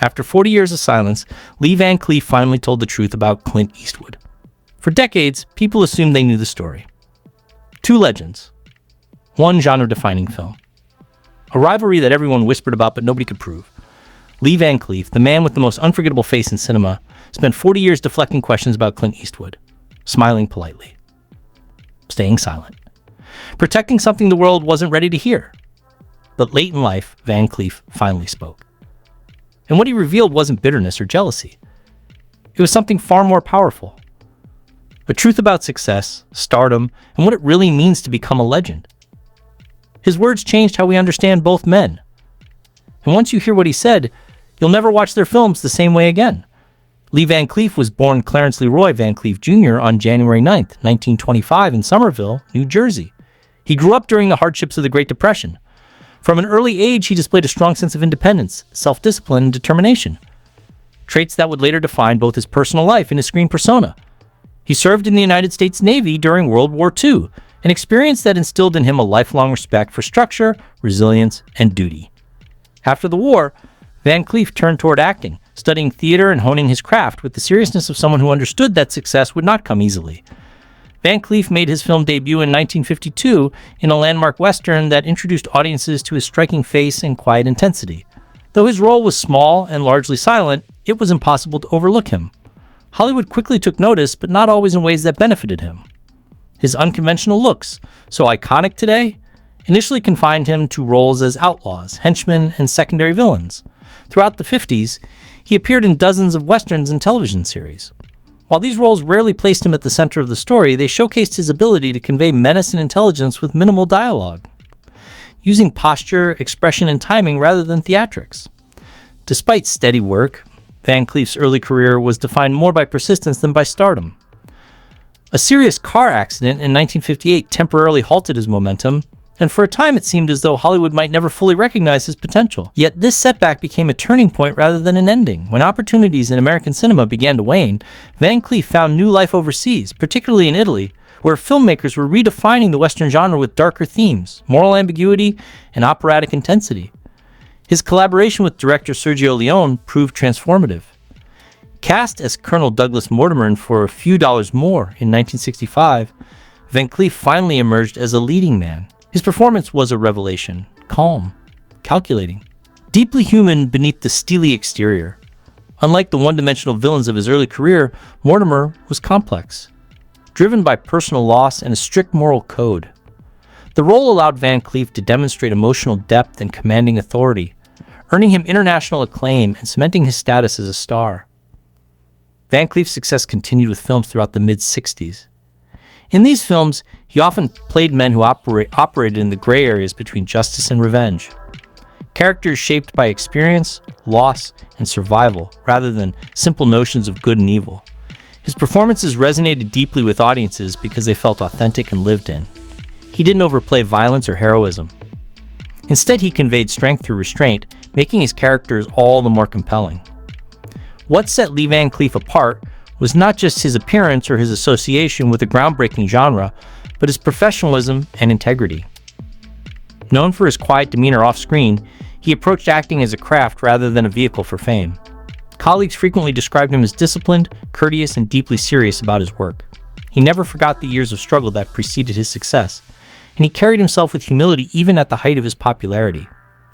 After 40 years of silence, Lee Van Cleef finally told the truth about Clint Eastwood. For decades, people assumed they knew the story. Two legends. One genre-defining film. A rivalry that everyone whispered about but nobody could prove. Lee Van Cleef, the man with the most unforgettable face in cinema, spent 40 years deflecting questions about Clint Eastwood, smiling politely, staying silent, protecting something the world wasn't ready to hear. But late in life, Van Cleef finally spoke. And what he revealed wasn't bitterness or jealousy. It was something far more powerful. The truth about success, stardom, and what it really means to become a legend. His words changed how we understand both men. And once you hear what he said, you'll never watch their films the same way again. Lee Van Cleef was born Clarence Leroy Van Cleef Jr. on January 9, 1925 in Somerville, New Jersey. He grew up during the hardships of the Great Depression. From an early age, he displayed a strong sense of independence, self-discipline, and determination. Traits that would later define both his personal life and his screen persona. He served in the United States Navy during World War II, an experience that instilled in him a lifelong respect for structure, resilience, and duty. After the war, Van Cleef turned toward acting, studying theater and honing his craft with the seriousness of someone who understood that success would not come easily. Van Cleef made his film debut in 1952 in a landmark western that introduced audiences to his striking face and quiet intensity. Though his role was small and largely silent, it was impossible to overlook him. Hollywood quickly took notice, but not always in ways that benefited him. His unconventional looks, so iconic today, initially confined him to roles as outlaws, henchmen, and secondary villains. Throughout the 50s, he appeared in dozens of westerns and television series. While these roles rarely placed him at the center of the story, they showcased his ability to convey menace and intelligence with minimal dialogue, using posture, expression, and timing rather than theatrics. Despite steady work, Van Cleef's early career was defined more by persistence than by stardom. A serious car accident in 1958 temporarily halted his momentum, and for a time it seemed as though Hollywood might never fully recognize his potential. Yet this setback became a turning point rather than an ending. When opportunities in American cinema began to wane, Van Cleef found new life overseas, particularly in Italy, where filmmakers were redefining the Western genre with darker themes, moral ambiguity, and operatic intensity. His collaboration with director Sergio Leone proved transformative. Cast as Colonel Douglas Mortimer for a few dollars more in 1965, Van Cleef finally emerged as a leading man. His performance was a revelation, calm, calculating, deeply human beneath the steely exterior. Unlike the one-dimensional villains of his early career, Mortimer was complex, driven by personal loss and a strict moral code. The role allowed Van Cleef to demonstrate emotional depth and commanding authority, earning him international acclaim and cementing his status as a star. Van Cleef's success continued with films throughout the mid-60s. In these films, he often played men who operated in the gray areas between justice and revenge. Characters shaped by experience, loss, and survival, rather than simple notions of good and evil. His performances resonated deeply with audiences because they felt authentic and lived in. He didn't overplay violence or heroism. Instead, he conveyed strength through restraint, making his characters all the more compelling. What set Lee Van Cleef apart was not just his appearance or his association with a groundbreaking genre, but his professionalism and integrity. Known for his quiet demeanor off-screen, he approached acting as a craft rather than a vehicle for fame. Colleagues frequently described him as disciplined, courteous, and deeply serious about his work. He never forgot the years of struggle that preceded his success, and he carried himself with humility even at the height of his popularity.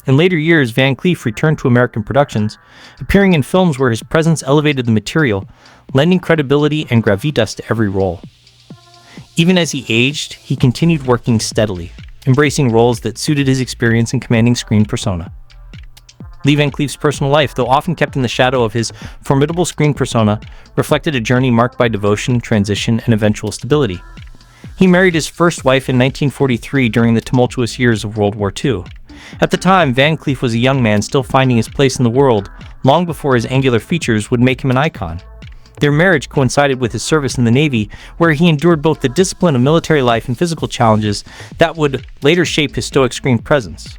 In later years, Van Cleef returned to American productions, appearing in films where his presence elevated the material, lending credibility and gravitas to every role. Even as he aged, he continued working steadily, embracing roles that suited his experience and commanding screen persona. Lee Van Cleef's personal life, though often kept in the shadow of his formidable screen persona, reflected a journey marked by devotion, transition, and eventual stability. He married his first wife in 1943 during the tumultuous years of World War II. At the time, Van Cleef was a young man still finding his place in the world, long before his angular features would make him an icon. Their marriage coincided with his service in the Navy, where he endured both the discipline of military life and physical challenges that would later shape his stoic screen presence.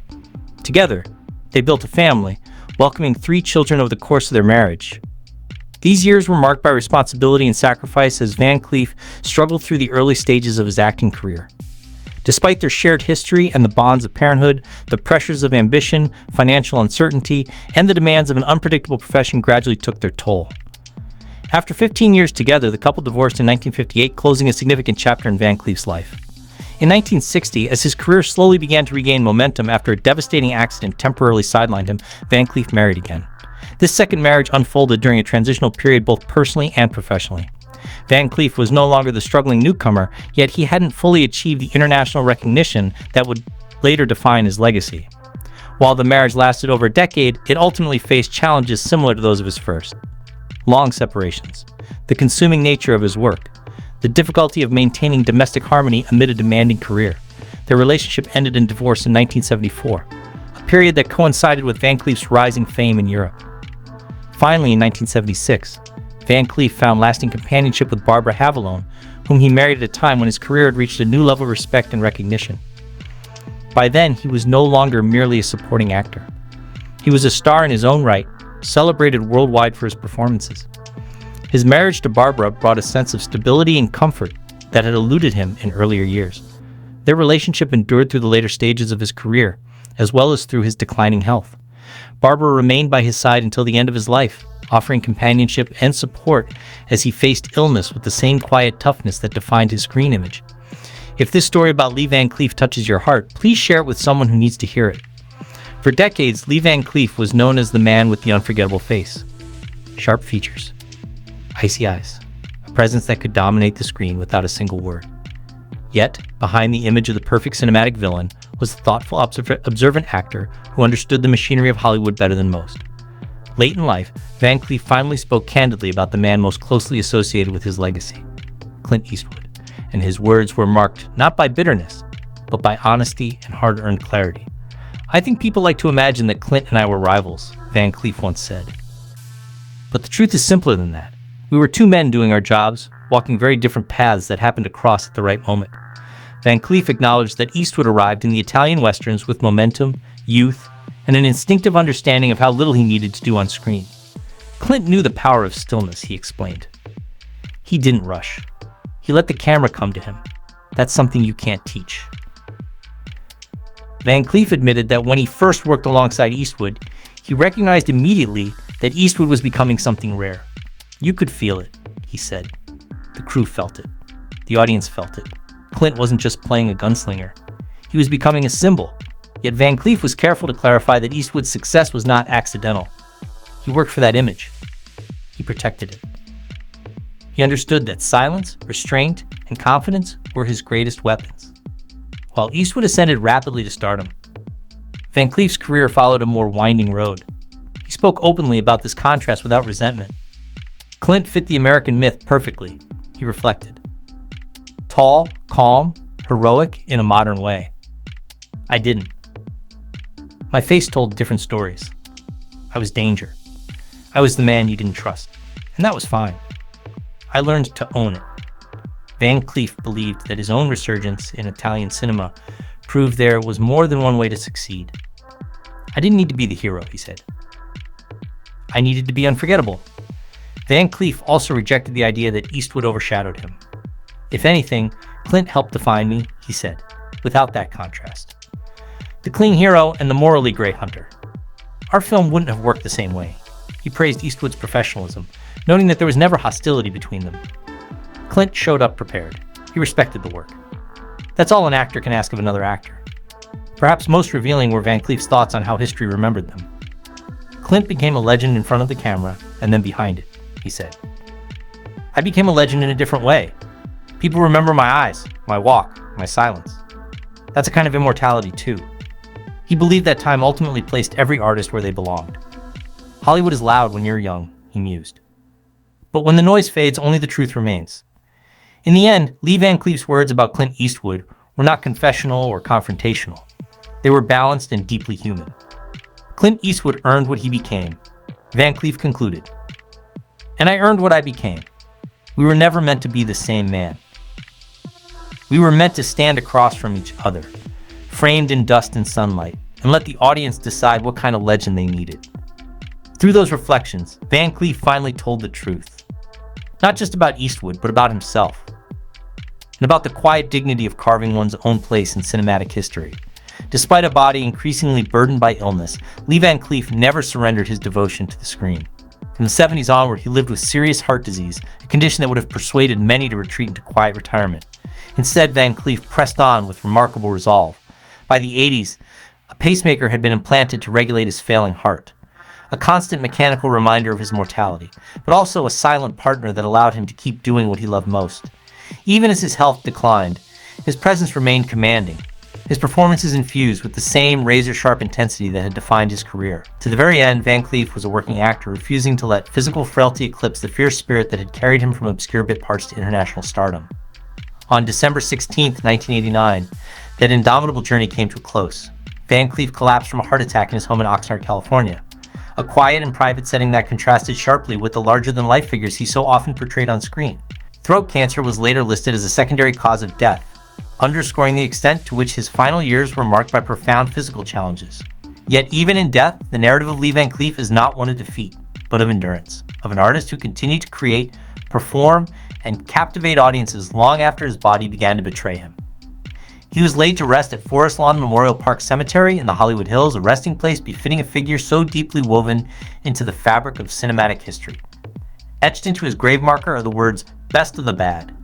Together, they built a family, welcoming 3 children over the course of their marriage. These years were marked by responsibility and sacrifice as Van Cleef struggled through the early stages of his acting career. Despite their shared history and the bonds of parenthood, the pressures of ambition, financial uncertainty, and the demands of an unpredictable profession gradually took their toll. After 15 years together, the couple divorced in 1958, closing a significant chapter in Van Cleef's life. In 1960, as his career slowly began to regain momentum after a devastating accident temporarily sidelined him, Van Cleef married again. This second marriage unfolded during a transitional period both personally and professionally. Van Cleef was no longer the struggling newcomer, yet he hadn't fully achieved the international recognition that would later define his legacy. While the marriage lasted over a decade, it ultimately faced challenges similar to those of his first. Long separations, the consuming nature of his work, the difficulty of maintaining domestic harmony amid a demanding career. Their relationship ended in divorce in 1974, a period that coincided with Van Cleef's rising fame in Europe. Finally, in 1976, Van Cleef found lasting companionship with Barbara Havilone, whom he married at a time when his career had reached a new level of respect and recognition. By then, he was no longer merely a supporting actor. He was a star in his own right, celebrated worldwide for his performances. His marriage to Barbara brought a sense of stability and comfort that had eluded him in earlier years. Their relationship endured through the later stages of his career, as well as through his declining health. Barbara remained by his side until the end of his life, offering companionship and support as he faced illness with the same quiet toughness that defined his screen image. If this story about Lee Van Cleef touches your heart, please share it with someone who needs to hear it. For decades, Lee Van Cleef was known as the man with the unforgettable face. Sharp features, icy eyes, a presence that could dominate the screen without a single word. Yet, behind the image of the perfect cinematic villain was the thoughtful, observant actor who understood the machinery of Hollywood better than most. Late in life, Van Cleef finally spoke candidly about the man most closely associated with his legacy, Clint Eastwood, and his words were marked not by bitterness, but by honesty and hard-earned clarity. "I think people like to imagine that Clint and I were rivals," Van Cleef once said. But the truth is simpler than that. We were two men doing our jobs, walking very different paths that happened to cross at the right moment. Van Cleef acknowledged that Eastwood arrived in the Italian westerns with momentum, youth, and an instinctive understanding of how little he needed to do on screen. Clint knew the power of stillness, he explained. He didn't rush. He let the camera come to him. That's something you can't teach. Van Cleef admitted that when he first worked alongside Eastwood, he recognized immediately that Eastwood was becoming something rare. "You could feel it," he said. The crew felt it. The audience felt it. Clint wasn't just playing a gunslinger. He was becoming a symbol. Yet Van Cleef was careful to clarify that Eastwood's success was not accidental. He worked for that image. He protected it. He understood that silence, restraint, and confidence were his greatest weapons. While Eastwood ascended rapidly to stardom, Van Cleef's career followed a more winding road. He spoke openly about this contrast without resentment. Clint fit the American myth perfectly, he reflected. Tall, calm, heroic in a modern way. I didn't. My face told different stories. I was danger. I was the man you didn't trust, and that was fine. I learned to own it. Van Cleef believed that his own resurgence in Italian cinema proved there was more than one way to succeed. I didn't need to be the hero, he said. I needed to be unforgettable. Van Cleef also rejected the idea that Eastwood overshadowed him. If anything, Clint helped define me, he said, without that contrast. The clean hero and the morally gray hunter. Our film wouldn't have worked the same way. He praised Eastwood's professionalism, noting that there was never hostility between them. Clint showed up prepared. He respected the work. That's all an actor can ask of another actor. Perhaps most revealing were Van Cleef's thoughts on how history remembered them. Clint became a legend in front of the camera and then behind it, he said. I became a legend in a different way. People remember my eyes, my walk, my silence. That's a kind of immortality too. He believed that time ultimately placed every artist where they belonged. Hollywood is loud when you're young, he mused. But when the noise fades, only the truth remains. In the end, Lee Van Cleef's words about Clint Eastwood were not confessional or confrontational. They were balanced and deeply human. Clint Eastwood earned what he became, Van Cleef concluded. And I earned what I became. We were never meant to be the same man. We were meant to stand across from each other, framed in dust and sunlight, and let the audience decide what kind of legend they needed. Through those reflections, Van Cleef finally told the truth. Not just about Eastwood, but about himself. and about the quiet dignity of carving one's own place in cinematic history. Despite a body increasingly burdened by illness, Lee Van Cleef never surrendered his devotion to the screen. From the 70s onward, he lived with serious heart disease, a condition that would have persuaded many to retreat into quiet retirement. Instead, Van Cleef pressed on with remarkable resolve. By the 80s, a pacemaker had been implanted to regulate his failing heart, a constant mechanical reminder of his mortality, but also a silent partner that allowed him to keep doing what he loved most. Even as his health declined, his presence remained commanding, his performances infused with the same razor-sharp intensity that had defined his career. To the very end, Van Cleef was a working actor, refusing to let physical frailty eclipse the fierce spirit that had carried him from obscure bit parts to international stardom. On December 16, 1989, that indomitable journey came to a close. Van Cleef collapsed from a heart attack in his home in Oxnard, California, a quiet and private setting that contrasted sharply with the larger-than-life figures he so often portrayed on screen. Throat cancer was later listed as a secondary cause of death, underscoring the extent to which his final years were marked by profound physical challenges. Yet even in death, the narrative of Lee Van Cleef is not one of defeat, but of endurance, of an artist who continued to create, perform, and captivate audiences long after his body began to betray him. He was laid to rest at Forest Lawn Memorial Park Cemetery in the Hollywood Hills, a resting place befitting a figure so deeply woven into the fabric of cinematic history. Etched into his grave marker are the words, "Best of the Bad,"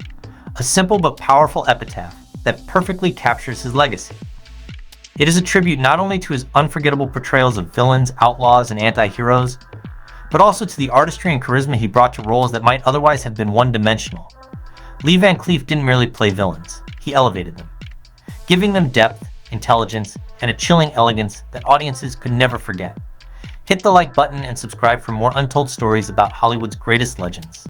a simple but powerful epitaph that perfectly captures his legacy. It is a tribute not only to his unforgettable portrayals of villains, outlaws, and anti-heroes, but also to the artistry and charisma he brought to roles that might otherwise have been one-dimensional. Lee Van Cleef didn't merely play villains, he elevated them, giving them depth, intelligence, and a chilling elegance that audiences could never forget. Hit the like button and subscribe for more untold stories about Hollywood's greatest legends.